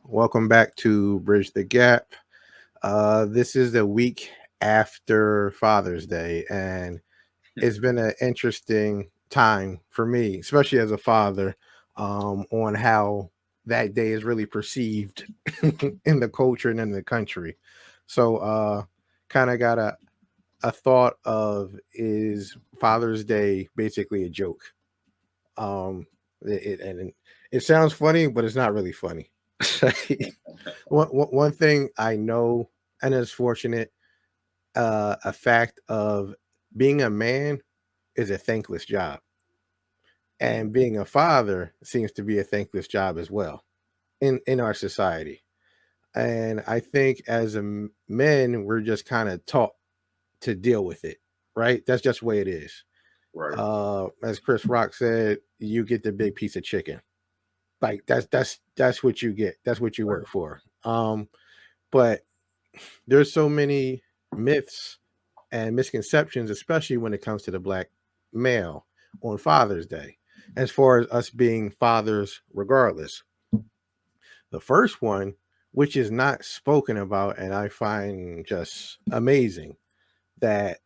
Welcome back to Bridge the Gap. This is the week after Father's Day, and it's been an interesting time for me, especially as a father, on how that day is really perceived in the culture and in the country. So, kind of got a thought of, is Father's Day basically a joke? Um, and it sounds funny, but it's not really funny. One thing I know, and it's fortunate, a fact of being a man is a thankless job, and being a father seems to be a thankless job as well in our society. And I think as men, we're just kind of taught to deal with it, right? That's just the way it is. Right. As Chris Rock said, you get the big piece of chicken. Like that's what you get. That's what you Right. work for. But there's so many myths and misconceptions, especially when it comes to the black male on Father's Day, as far as us being fathers, regardless. The first one, which is not spoken about, and I find just amazing, that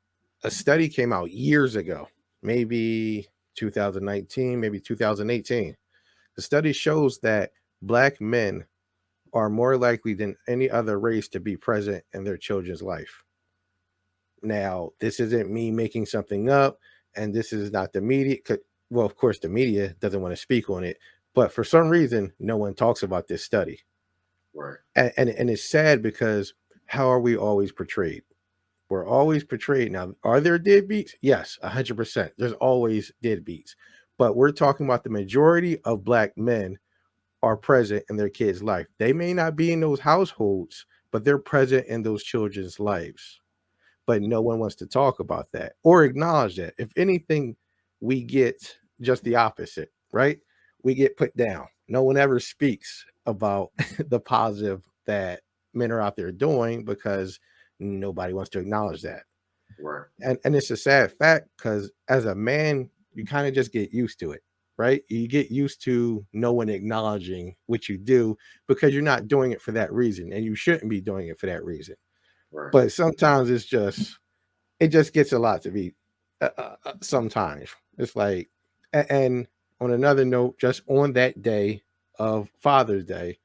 a study came out years ago, maybe 2019, maybe 2018. The study shows that black men are more likely than any other race to be present in their children's life. Now, this isn't me making something up, and this is not the media. Well, of course, the media doesn't want to speak on it, but for some reason, no one talks about this study. Right. And it's sad because how are we always portrayed? We're always portrayed. Now, are there deadbeats? Yes, 100%. There's always deadbeats. But we're talking about the majority of black men are present in their kids' life. They may not be in those households, but they're present in those children's lives. But no one wants to talk about that or acknowledge that. If anything, we get just the opposite, right? We get put down. No one ever speaks about the positive that men are out there doing because nobody wants to acknowledge that. Right. And it's a sad fact because as a man, you kind of just get used to it, right? You get used to no one acknowledging what you do because you're not doing it for that reason, and you shouldn't be doing it for that reason. Right. But sometimes it just gets a lot to be. Sometimes it's like, and on another note, just on that day of Father's Day,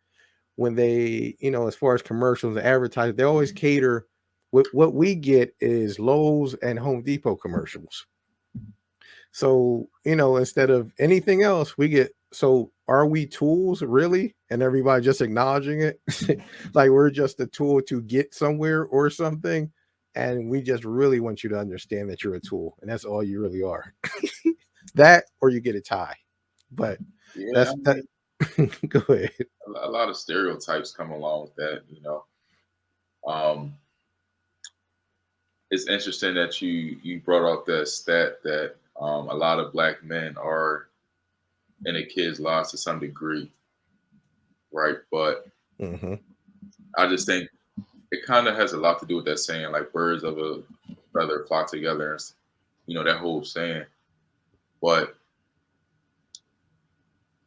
when they, as far as commercials and advertising, they always cater. What we get is Lowe's and Home Depot commercials. So, instead of anything else, we get, so are we tools really? And everybody just acknowledging it. Like we're just a tool to get somewhere or something. And we just really want you to understand that you're a tool. And that's all you really are. That or you get a tie. But Yeah. I that's that. mean, Go ahead. a lot of stereotypes come along with that. Um, it's interesting that you brought up that stat that a lot of black men are in a kid's lives to some degree, right? But Hmm. I just think it kind of has a lot to do with that saying, like birds of a feather flock together. That whole saying. But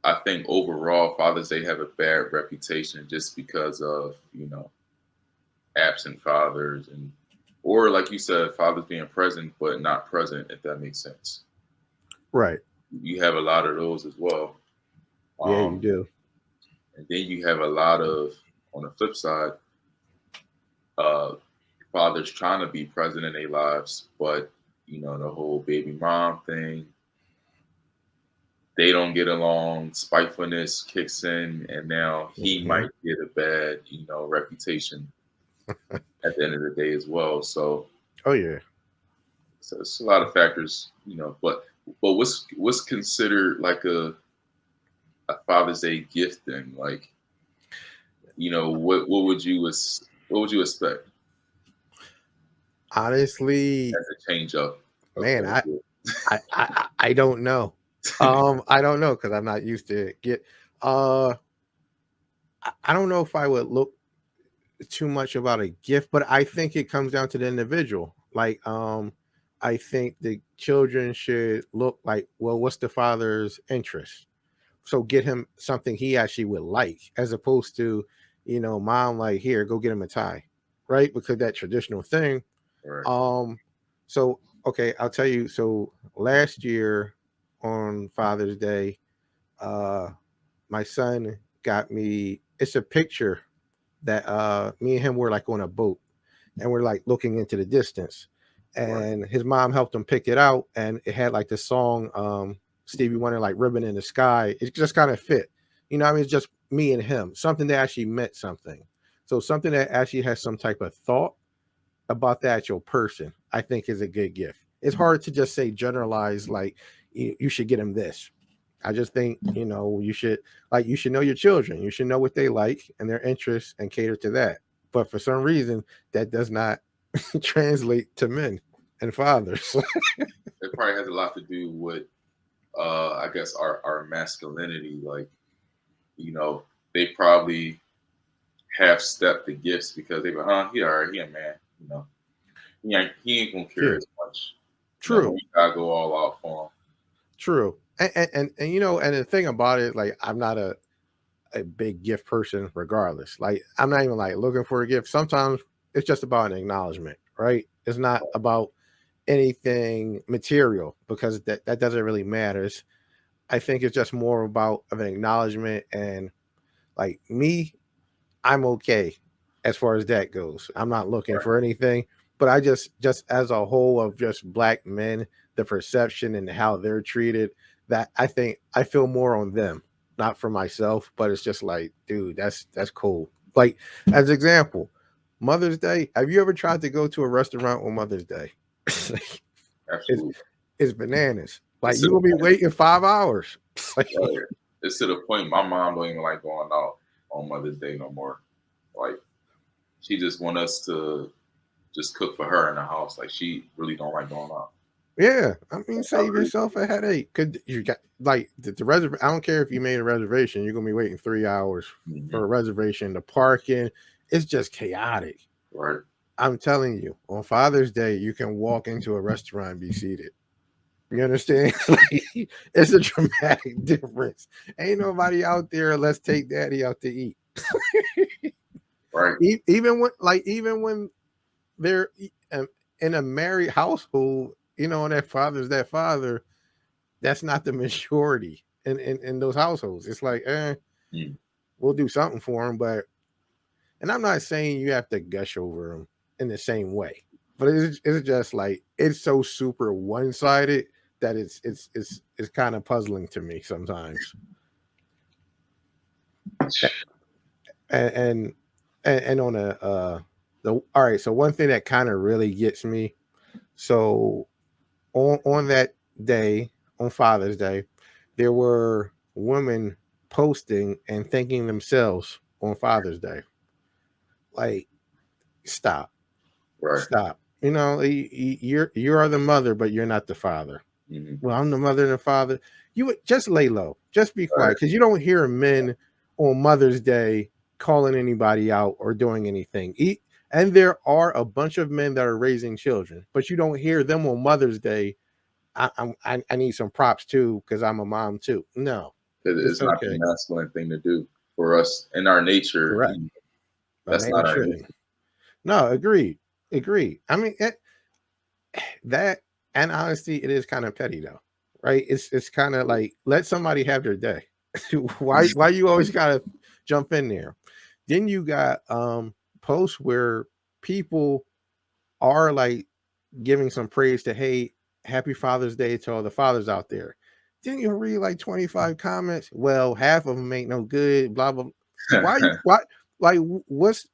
I think overall, Father's Day have a bad reputation just because of absent fathers or like you said, fathers being present but not present, if that makes sense. Right. You have a lot of those as well. Yeah, you Um, do. and then you have a lot of, on the flip side, uh, fathers trying to be present in their lives, but the whole baby mom thing, they don't get along, spitefulness kicks in, and now he Hmm. might get a bad, reputation at the end of the day as well. Oh, yeah. So it's a lot of factors, but what's considered like a Father's Day gift then? Like, what would you expect Honestly, as a change up of man, a gift? I don't know. I don't know because I'm not used to get. Uh, I don't know if I would look too much about a gift, but I think it comes down to the individual. Like, I think the children should look like, well, what's the father's interest? So get him something he actually would like, as opposed to, mom, like, here, go get him a tie, right? Because that traditional thing. Right. Um, so okay, I'll tell you. So last year on Father's Day, uh, my son got me. It's a picture that me and him were like on a boat, and we're like looking into the distance, Right. and his mom helped him pick it out, and it had like the song Stevie Wonder, like Ribbon in the Sky. It just kind of fit, I mean, it's just me and him, something that actually meant something. So something that actually has some type of thought about the actual person, I think, is a good gift. It's hard to just say generalize, like, you should get him this. I just think, you should know your children. You should know what they like and their interests and cater to that. But for some reason, that does not translate to men and fathers. It probably has a lot to do with, I guess, our masculinity. Like, you know, they probably half step the gifts because they were, he alright, he a man, you know. He ain't gonna care True, as much. You know, true, we gotta go all out for him. true. And and the thing about it, like, I'm not a big gift person regardless. Like, I'm not even like looking for a gift. Sometimes it's just about an acknowledgement, right? It's not about anything material, because that doesn't really matter. I think it's just more about of an acknowledgement, and like me, I'm okay as far as that goes. I'm not looking Right. for anything, but I just as a whole of just black men, the perception and how they're treated, that I think I feel more on them, not for myself, but it's just like, dude, that's cool. Like, as example, Mother's Day. Have you ever tried to go to a restaurant on Mother's Day? it's Absolutely. it's bananas. Like, It's to you're the gonna be point, waiting 5 hours. right? It's to the point my mom don't even like going out on Mother's Day no more. Like, she just want us to just cook for her in the house. Like, she really don't like going out. Yeah, I mean, I save really, yourself a headache. Could you got like the reservation? I don't care if you made a reservation, you're gonna be waiting 3 hours for a mhm, reservation. The parking, it's just chaotic. right. I'm telling you, on Father's Day, you can walk into a restaurant and be seated. You understand? Like, it's a dramatic difference. Ain't nobody out there. Let's take daddy out to eat. Right. Even when they're in a married household, and that father's that father. That's not the majority in those households. It's like, Mm. we'll do something for them, and I'm not saying you have to gush over them in the same way, but it's just like, it's so super one sided that it's kind of puzzling to me sometimes. And and on a the all right, so one thing that kind of really gets me, so on that day, on Father's Day, there were women posting and thanking themselves on Father's Day. Like, stop, Right. stop. You are the mother, but you're not the father. Hmm. Well, I'm the mother and the father. You would just lay low, just be Right. quiet, because you don't hear men on Mother's Day calling anybody out or doing anything. And there are a bunch of men that are raising children, but you don't hear them on Mother's Day. I need some props too, because I'm a mom too. No, Because it's it's not the okay. masculine thing to do for us in our nature. Correct. A That's man not our shouldn't. nature. No, agreed. Agreed. I mean, that, and honestly, it is kind of petty though, right? It's kind of like, let somebody have their day. Why you always gotta jump in there? Then you got posts where people are like giving some praise to, hey, happy Father's Day to all the fathers out there. Then you read like 25 comments. Well, half of them ain't no good. Blah blah. Why like what's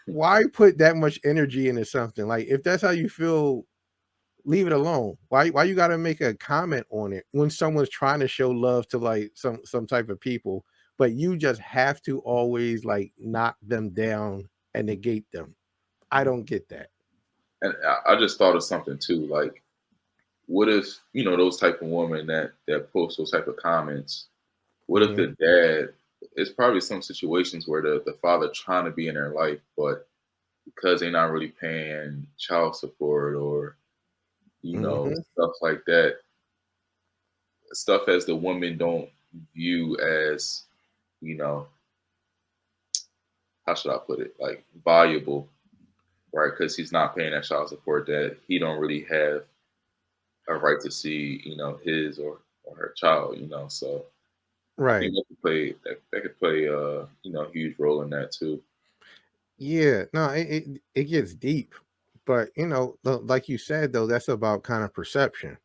why put that much energy into something? Like, if that's how you feel, leave it alone. Why you got to make a comment on it when someone's trying to show love to like some type of people, but you just have to always like knock them down and negate them. I don't get that. And I just thought of something too. Like, what if those type of women that post those type of comments? What if Hmm. the dad? It's probably some situations where the father trying to be in their life, but because they're not really paying child support or Hmm. stuff like that, stuff as the woman don't. view as, you know, how should I put it, like valuable, right? Because he's not paying that child support, that he don't really have a right to see, his or her child, So I think Right. that could play a huge role in that too. Yeah. No, it gets deep, but like you said though, that's about kind of perception.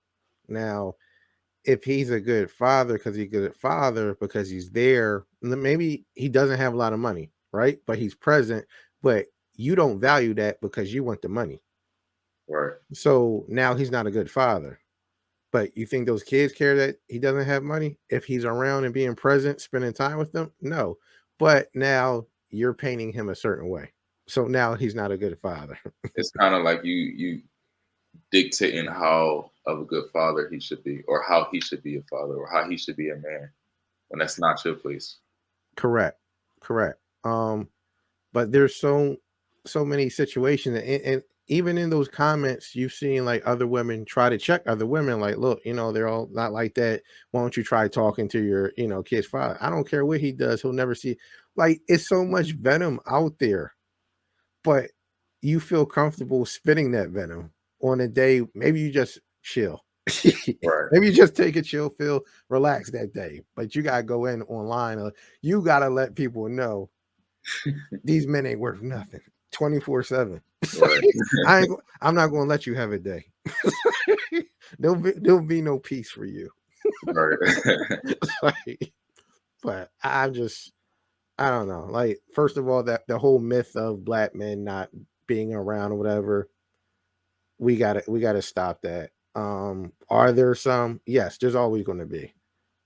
Now, if he's a good father because he's a good father because he's there, then maybe he doesn't have a lot of money, right? But he's present, but you don't value that because you want the money. Right. So now he's not a good father. But you think those kids care that he doesn't have money if he's around and being present, spending time with them? No. But now you're painting him a certain way. So now he's not a good father. It's kind of like you dictating how of a good father he should be, or how he should be a father, or how he should be a man, when that's not your place. Correct. Correct. But there's so many situations, and even in those comments, you've seen like other women try to check other women, like, look, they're all not like that. Why don't you try talking to your, kid's father? I don't care what he does, he'll never see. Like, it's so much venom out there, but you feel comfortable spitting that venom on a day. Maybe you just chill. Right. Maybe you just take a chill, feel relax that day. But you gotta go in online. You gotta let people know these men ain't worth nothing. 24/7. Right. I'm not gonna let you have a day. There'll be no peace for you. Right. Like, but I don't know. Like, first of all, that the whole myth of black men not being around or whatever, we gotta stop that. Are there some? Yes, there's always gonna be.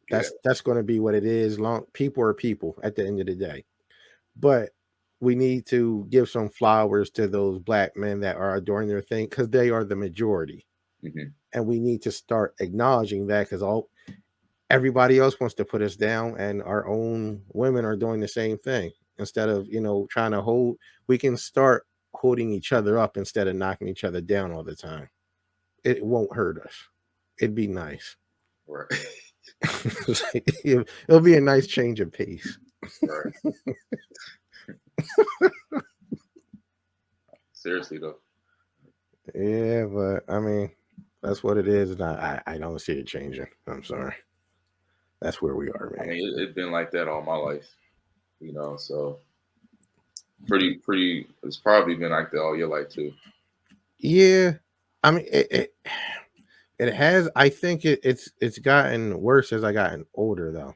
Yeah. That's gonna be what it is. Long people are people at the end of the day. But we need to give some flowers to those black men that are doing their thing because they are the majority. Hmm. And we need to start acknowledging that because all everybody else wants to put us down, and our own women are doing the same thing. Instead of, trying to hold, we can start holding each other up instead of knocking each other down all the time. It won't hurt us. It'd be nice. Right. It'll be a nice change of pace. Right. Seriously though. Yeah, but I mean, that's what it is. And I don't see it changing. I'm sorry. That's where we are, I man. mean, it's been like that all my life, so pretty. It's probably been like that all your life too. Yeah, I mean, it has. I think it's gotten worse as I gotten older, though.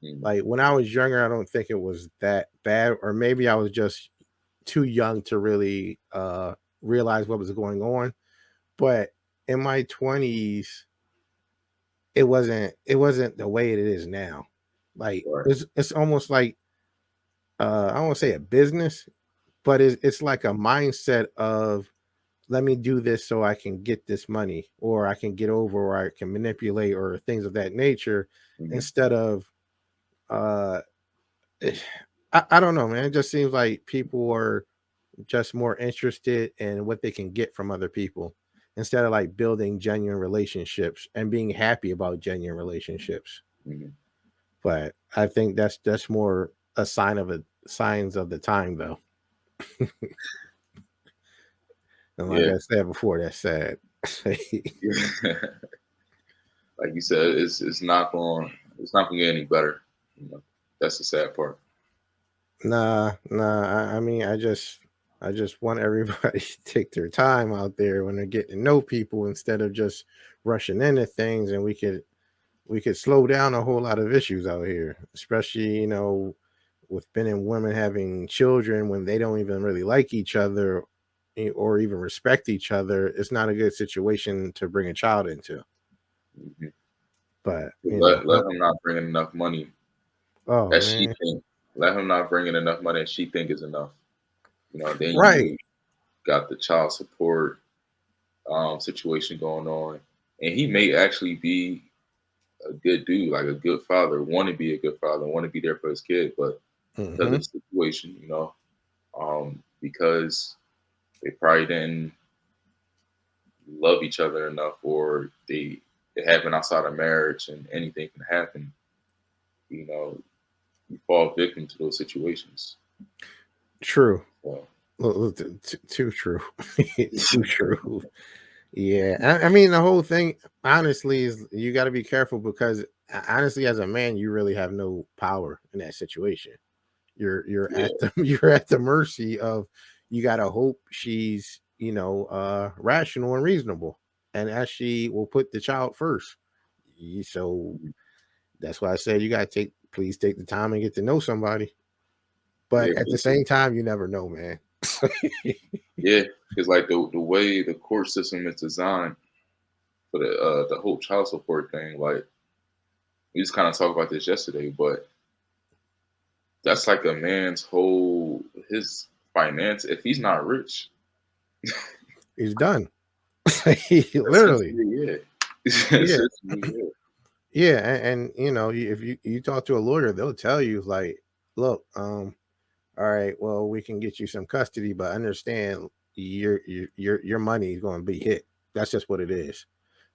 Mm. Like when I was younger, I don't think it was that bad, or maybe I was just too young to really realize what was going on. But in my 20s, it wasn't the way it is now. Like Right. it's almost like I don't want to say a business, but it's like a mindset of let me do this so I can get this money or I can get over or I can manipulate or things of that nature Hmm. instead of uh eh, I don't know, man. It just seems like people are just more interested in what they can get from other people instead of like building genuine relationships and being happy about genuine relationships. Hmm. But I think that's more a sign of a signs of the time though. And like Yeah. I said before, that's sad. Like you said, it's not going to get any better. You know, that's the sad part. Nah. I mean, I just want everybody to take their time out there when they're getting to know people instead of just rushing into things, and we could slow down a whole lot of issues out here, especially with men and women having children when they don't even really like each other or even respect each other. It's not a good situation to bring a child into. Hmm. But Let him not bring in enough money oh as she man, think. Let him not bring in enough money as she think is enough. Then right. you got the child support situation going on, and he may actually be a good dude, like a good father, want to be a good father, want to be there for his kid, but because of Hmm. the situation, because they probably didn't love each other enough, or they it happened outside of marriage, and anything can happen. you know, you fall victim to those situations. True. So, Too true. Too true. Yeah, I mean the whole thing honestly is you got to be careful because honestly, as a man, you really have no power in that situation. You're yeah, at the you're at the mercy of. You got to hope she's rational and reasonable, and as she will put the child first. So mhm, that's why I said you got to please take the time and get to know somebody. But yeah, at the same time, you never know, man. yeah. Because like the way the court system is designed for the whole child support thing, like we just kind of talked about this yesterday, but that's like a man's whole his finance. If he's not rich, He's done. Literally. essentially, yeah, Yeah. essentially, yeah, Yeah, and if you talk to a lawyer, they'll tell you like, look, all right, well, we can get you some custody, but understand your money is going to be hit. That's just what it is.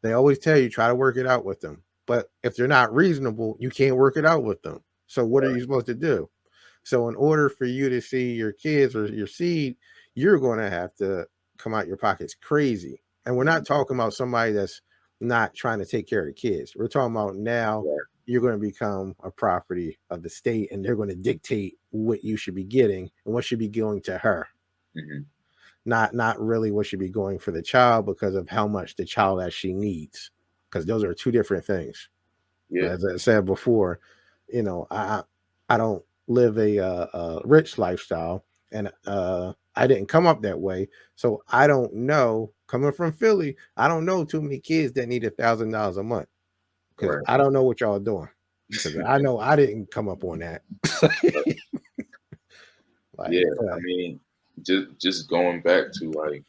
They always tell you try to work it out with them, but if they're not reasonable, you can't work it out with them. So what are right, you supposed to do? So in order for you to see your kids or your seed, you're going to have to come out your pockets crazy. And we're not mhm, talking about somebody that's not trying to take care of the kids. We're talking about now right, you're going to become a property of the state and they're going to dictate what you should be getting and what should be going to her. mhm, Not really what should be going for the child because of how much the child actually needs. Because those are two different things. yeah, As I said before, I don't live a rich lifestyle, and I didn't come up that way, so I don't know. Coming from Philly, I don't know too many kids that need $1,000 a month because right. I don't know what y'all doing. Because I know I didn't come up on that. Yeah, Like, I mean, just going back to like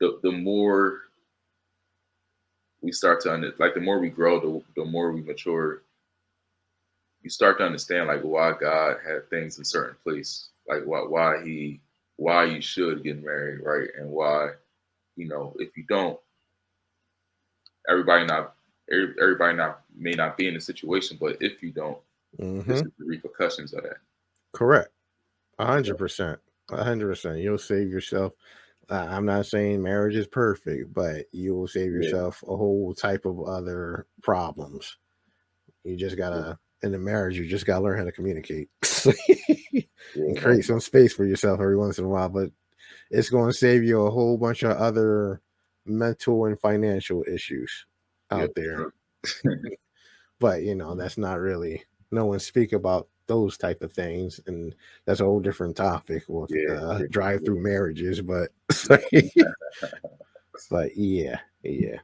the more we start to like the more we grow, the more we mature. You start to understand like why God had things in certain place, like why you should get married, right, and why if you don't, everybody not everybody not may not be in the situation, but if you don't, this hmm is the repercussions of that. correct, So, 100%, 100%. You'll save yourself. I'm not saying marriage is perfect, but you will save yeah, yourself a whole type of other problems. You just yeah, gotta in the marriage, you just gotta learn how to communicate yeah, and no, create some space for yourself every once in a while. But it's going to save you a whole bunch of other mental and financial issues yeah, out there. sure. But that's not really no one speak about those type of things, and that's a whole different topic with Yeah, yeah, drive yeah. through marriages. But but yeah, yeah.